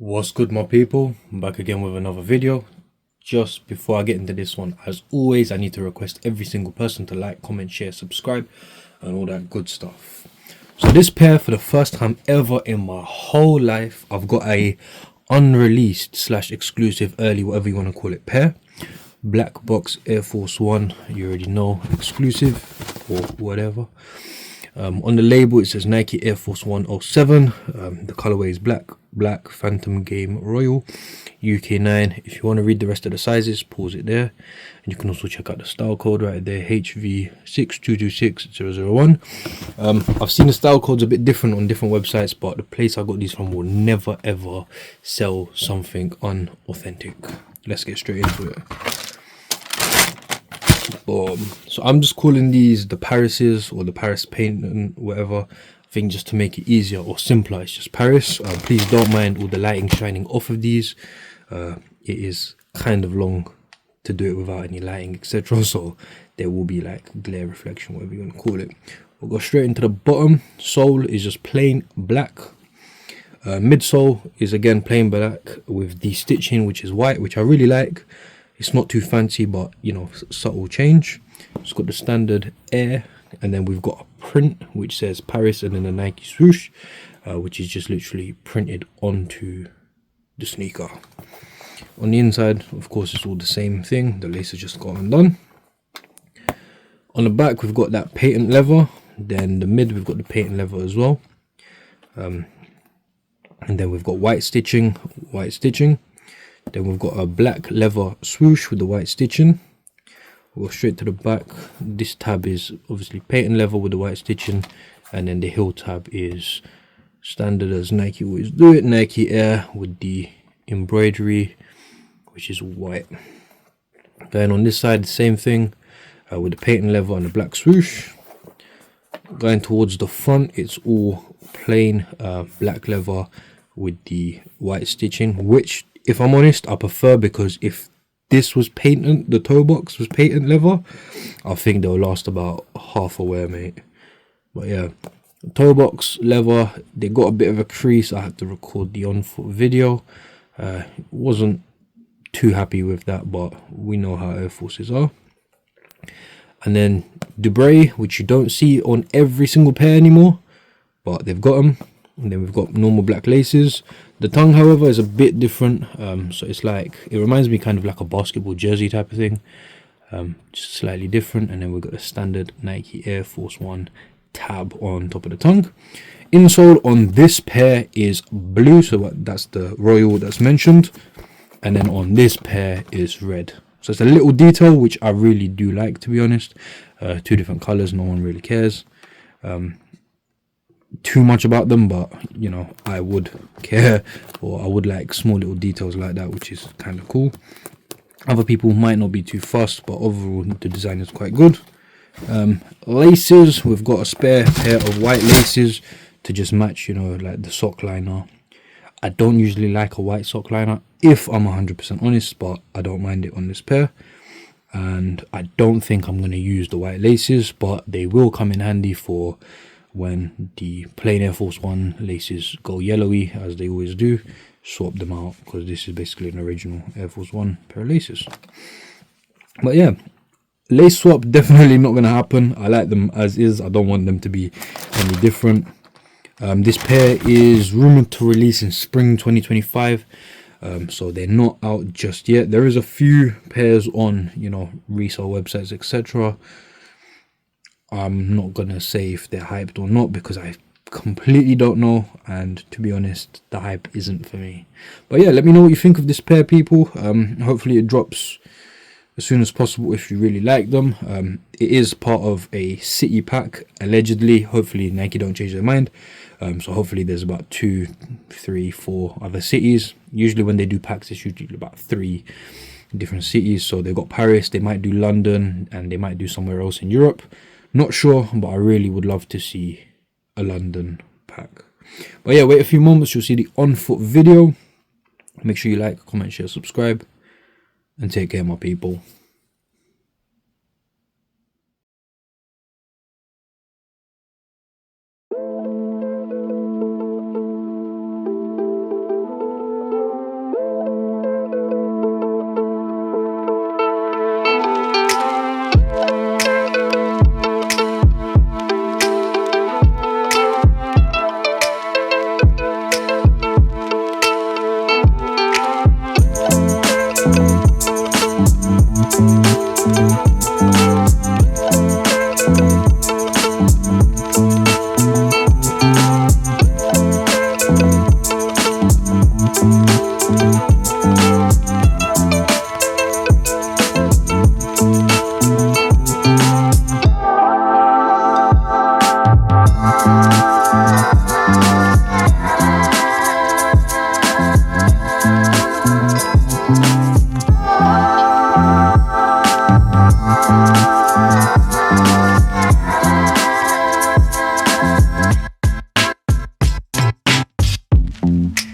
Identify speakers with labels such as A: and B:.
A: What's good, my people? I'm back again with another video. Just before I get into this one, as always, I need to request every single person to like, comment, share, subscribe and all that good stuff. So this pair, for the first time ever in my whole life, I've got a unreleased / exclusive early, whatever you want to call it, pair. Black box Air Force One, you already know, exclusive or whatever. On the label it says Nike Air Force 107. The colorway is black Phantom Game Royal UK 9. If you want to read the rest of the sizes, pause it there, and you can also check out the style code right there, HV6226-001. I've seen the style codes a bit different on different websites, but the place I got these from will never ever sell something unauthentic. Let's get straight into it. So I'm just calling these the Parises or the Paris paint and whatever. I think just to make it easier or simpler, it's just Paris. Please don't mind all the lighting shining off of these. It is kind of long to do it without any lighting, etc. So there will be like glare reflection, whatever you want to call it. We'll go straight into the bottom. Sole is just plain black. Midsole is again plain black with the stitching, which is white, which I really like. It's not too fancy, but you know, subtle change. It's got the standard Air, and then we've got a print which says Paris and then a Nike swoosh, which is just literally printed onto the sneaker. On the inside, of course, it's all the same thing. The laces just got undone. On the back, we've got that patent leather. Then the mid, we've got the patent leather as well. And then we've got white stitching. Then we've got a black leather swoosh with the white stitching. We'll go straight to the back. This tab is obviously patent leather with the white stitching, and then the heel tab is standard as Nike always do it, Nike Air with the embroidery, which is white. Then on this side, the same thing with the patent leather and the black swoosh. Going towards the front, it's all plain black leather with the white stitching, which, if I'm honest, I prefer, because if this was patent, the toe box was patent leather, I think they'll last about half a wear, mate. But yeah, the toe box leather, they got a bit of a crease. I had to record the on-foot video. Wasn't too happy with that, but we know how Air Forces are. And then debray, which you don't see on every single pair anymore, but they've got them. And then we've got normal black laces. The tongue, however, is a bit different. So it's like, it reminds me kind of like a basketball jersey type of thing. Just slightly different. And then we've got the standard Nike Air Force One tab on top of the tongue. Insole on this pair is blue, so that's the royal that's mentioned. And then on this pair is red. So it's a little detail which I really do like, to be honest. Two different colors, no one really cares too much about them, but you know, I would care, or I would like small little details like that, which is kind of cool. Other people might not be too fussed, but overall the design is quite good. Laces, we've got a spare pair of white laces to just match, you know, like the sock liner. I don't usually like a white sock liner, if I'm 100% honest, but I don't mind it on this pair. And I don't think I'm going to use the white laces, but they will come in handy for when the plain Air Force One laces go yellowy, as they always do. Swap them out, because this is basically an original Air Force One pair of laces. But yeah, lace swap definitely not going to happen. I like them as is. I don't want them to be any different. This pair is rumored to release in spring 2025. So they're not out just yet. There is a few pairs on, you know, resale websites, etc. I'm not gonna say if they're hyped or not, because I completely don't know, and to be honest, the hype isn't for me. But yeah, let me know what you think of this pair, people. Hopefully it drops as soon as possible if you really like them. It is part of a city pack, allegedly. Hopefully Nike don't change their mind. So hopefully there's about 2, 3, 4 other cities. Usually when they do packs, it's usually about 3 different cities. So they've got Paris, they might do London, and they might do somewhere else in Europe. Not sure, but I really would love to see a London pack. But yeah, wait a few moments, you'll see the on-foot video. Make sure you like, comment, share, subscribe, and take care, my people.
B: you.